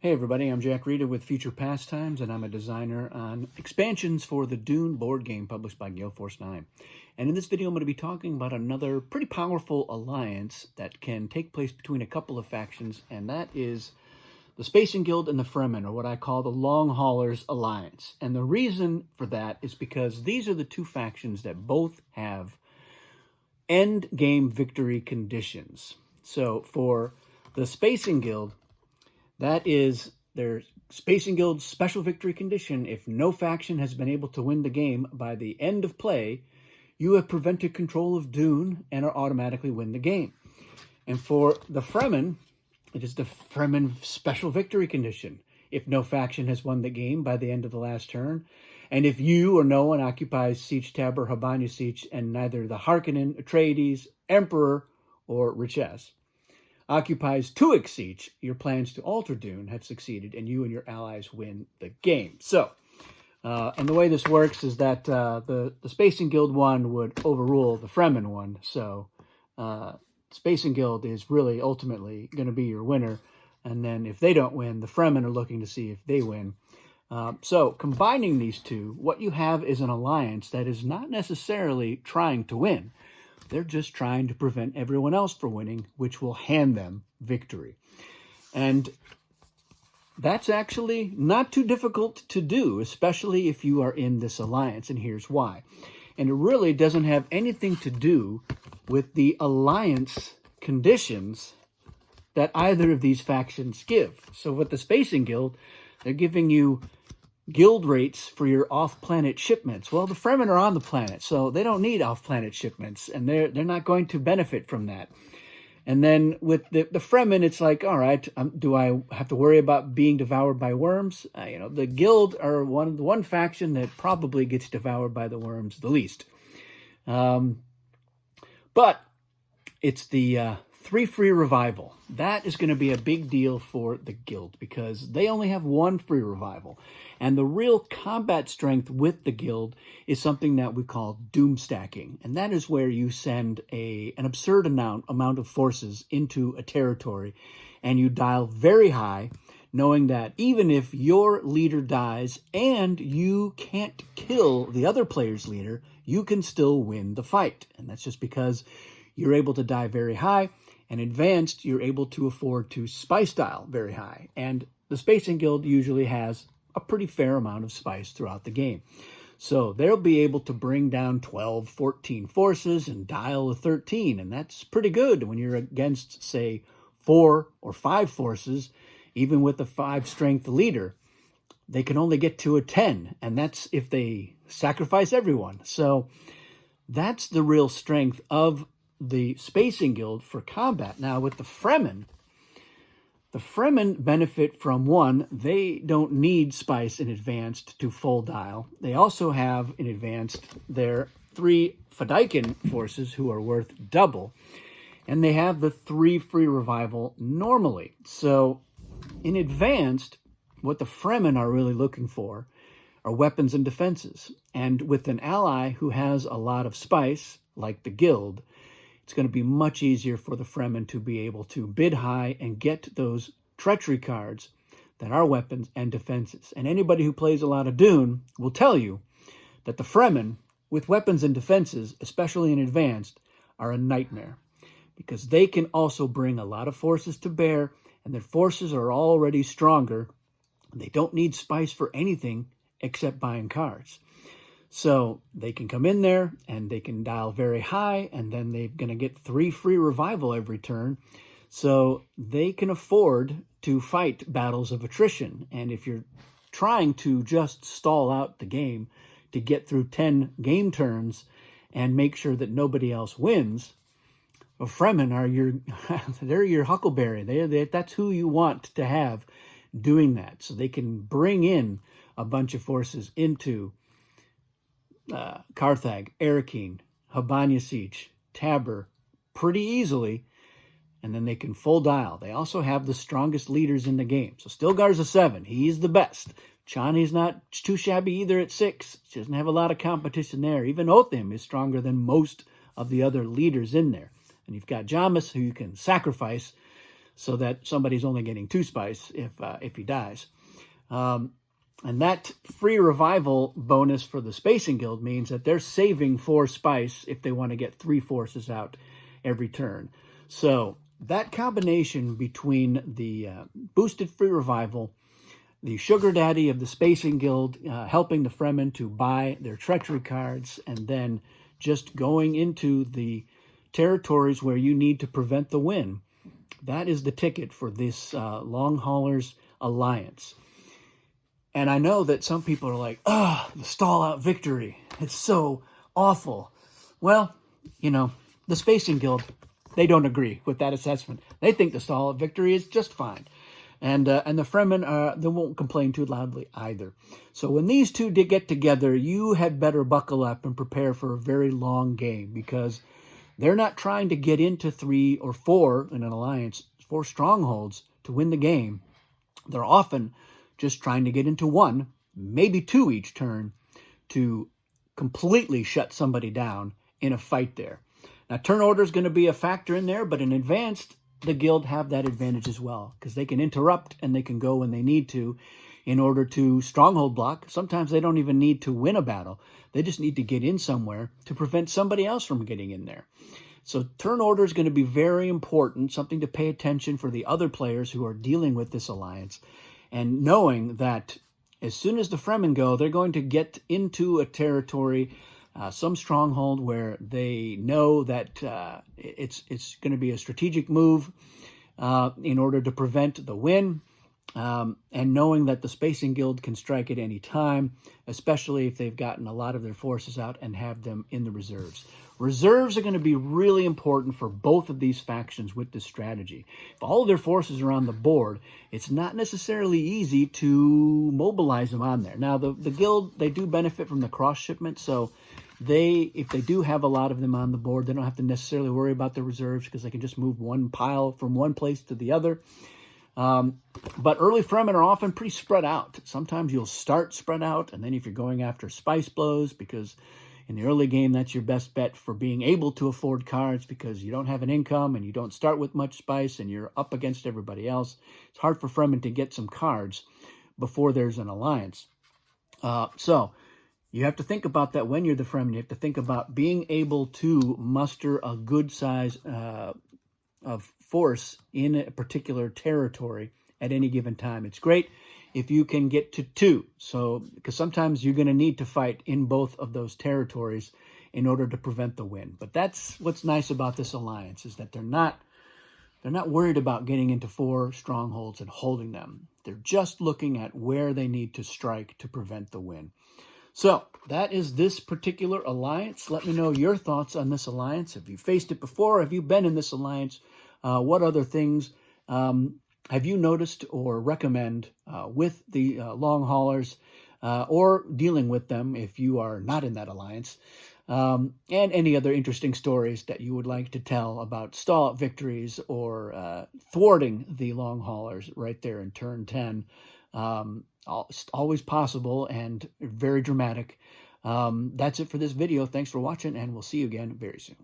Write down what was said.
Hey everybody, I'm Jack Rita with Future Pastimes, and I'm a designer on expansions for the Dune board game published by Gale Force 9. And in this video I'm going to be talking about another pretty powerful alliance that can take place between a couple of factions, and that is the Spacing Guild and the Fremen, or what I call the Long Haulers Alliance. And the reason for that is because these are the two factions that both have end game victory conditions. So for the Spacing Guild, that is their Spacing Guild's special victory condition. If no faction has been able to win the game by the end of play, you have prevented control of Dune and are automatically win the game. And for the Fremen, it is the Fremen special victory condition. If no faction has won the game by the end of the last turn, and if you or no one occupies Siege Tab or Habanya Siege, and neither the Harkonnen, Atreides, Emperor, or Riches occupies Tuic Siege, your plans to alter Dune have succeeded, and you and your allies win the game. So, and the way this works is that the Spacing Guild one would overrule the Fremen one. So, Spacing Guild is really ultimately going to be your winner. And then if they don't win, the Fremen are looking to see if they win. So, combining these two, what you have is an alliance that is not necessarily trying to win. They're just trying to prevent everyone else from winning, which will hand them victory. And that's actually not too difficult to do, especially if you are in this alliance, and here's why. And it really doesn't have anything to do with the alliance conditions that either of these factions give. So with the Spacing Guild, they're giving you guild rates for your off-planet shipments. Well, the Fremen are on the planet, so they don't need off-planet shipments, and they're not going to benefit from that. And then with the Fremen, it's like, all right, do I have to worry about being devoured by worms? The guild are the one faction that probably gets devoured by the worms the least. But it's the 3 free revival. That is going to be a big deal for the guild because they only have 1 free revival. And the real combat strength with the guild is something that we call doom stacking. And that is where you send an absurd amount of forces into a territory and you dial very high, knowing that even if your leader dies and you can't kill the other player's leader, you can still win the fight. And that's just because you're able to die very high. And advanced, you're able to afford to spice dial very high. And the Spacing Guild usually has a pretty fair amount of spice throughout the game. So they'll be able to bring down 12, 14 forces and dial a 13. And that's pretty good when you're against, say, 4 or 5 forces. Even with a 5 strength leader, they can only get to a 10. And that's if they sacrifice everyone. So that's the real strength of the Spacing Guild for combat. Now with the Fremen benefit from one, they don't need spice in advanced to full dial. They also have in advanced their 3 Fedaykin forces who are worth double, and they have the 3 free revival normally. So in advanced, what the Fremen are really looking for are weapons and defenses. And with an ally who has a lot of spice, like the guild, it's going to be much easier for the Fremen to be able to bid high and get those treachery cards that are weapons and defenses. And anybody who plays a lot of Dune will tell you that the Fremen, with weapons and defenses, especially in advanced, are a nightmare because they can also bring a lot of forces to bear, and their forces are already stronger. They don't need spice for anything except buying cards. So they can come in there and they can dial very high, and then they're going to get 3 free revival every turn. So they can afford to fight battles of attrition. And if you're trying to just stall out the game to get through 10 game turns and make sure that nobody else wins, well, Fremen are they're your huckleberry. That's who you want to have doing that. So they can bring in a bunch of forces into Carthage, Arakeen, Habanya Siege, Tabr pretty easily, and then they can full dial. They also have the strongest leaders in the game. So Stilgar's a 7. He's the best. Chani's not too shabby either at 6. She doesn't have a lot of competition there. Even Othim is stronger than most of the other leaders in there. And you've got Jamis, who you can sacrifice so that somebody's only getting 2 spice if he dies. And that free revival bonus for the Spacing Guild means that they're saving 4 spice if they want to get 3 forces out every turn. So that combination between the boosted free revival, the sugar daddy of the Spacing Guild helping the Fremen to buy their treachery cards, and then just going into the territories where you need to prevent the win, that is the ticket for this Long Haulers Alliance. And I know that some people are like, the stall-out victory, it's so awful. Well, you know, the Spacing Guild, they don't agree with that assessment. They think the stall-out victory is just fine. And the Fremen, they won't complain too loudly either. So when these two get together, you had better buckle up and prepare for a very long game, because they're not trying to get into 3 or 4 in an alliance, 4 strongholds to win the game. They're often just trying to get into 1, maybe 2 each turn, to completely shut somebody down in a fight there. Now, turn order is going to be a factor in there, but in advanced, the guild have that advantage as well, because they can interrupt and they can go when they need to in order to stronghold block. Sometimes they don't even need to win a battle. They just need to get in somewhere to prevent somebody else from getting in there. So turn order is going to be very important, something to pay attention for the other players who are dealing with this alliance, and knowing that as soon as the Fremen go, they're going to get into a territory, some stronghold where they know that it's going to be a strategic move in order to prevent the win, and knowing that the Spacing Guild can strike at any time, especially if they've gotten a lot of their forces out and have them in the reserves. Reserves are going to be really important for both of these factions with this strategy. If all of their forces are on the board, it's not necessarily easy to mobilize them on there. Now, the guild, they do benefit from the cross shipment, so if they do have a lot of them on the board, they don't have to necessarily worry about the reserves, because they can just move one pile from one place to the other. But early Fremen are often pretty spread out. Sometimes you'll start spread out, and then if you're going after spice blows, because in the early game, that's your best bet for being able to afford cards, because you don't have an income and you don't start with much spice and you're up against everybody else. It's hard for Fremen to get some cards before there's an alliance. So you have to think about that when you're the Fremen. You have to think about being able to muster a good size of force in a particular territory at any given time. It's great if you can get to 2, because sometimes you're going to need to fight in both of those territories in order to prevent the win. But that's what's nice about this alliance, is that they're not worried about getting into 4 strongholds and holding them. They're just looking at where they need to strike to prevent the win. So that is this particular alliance. Let me know your thoughts on this alliance. Have you faced it before? Have you been in this alliance? What other things have you noticed or recommend with the long haulers, or dealing with them if you are not in that alliance? And any other interesting stories that you would like to tell about stall-out victories or thwarting the long haulers right there in turn 10. Always possible and very dramatic. That's it for this video. Thanks for watching, and we'll see you again very soon.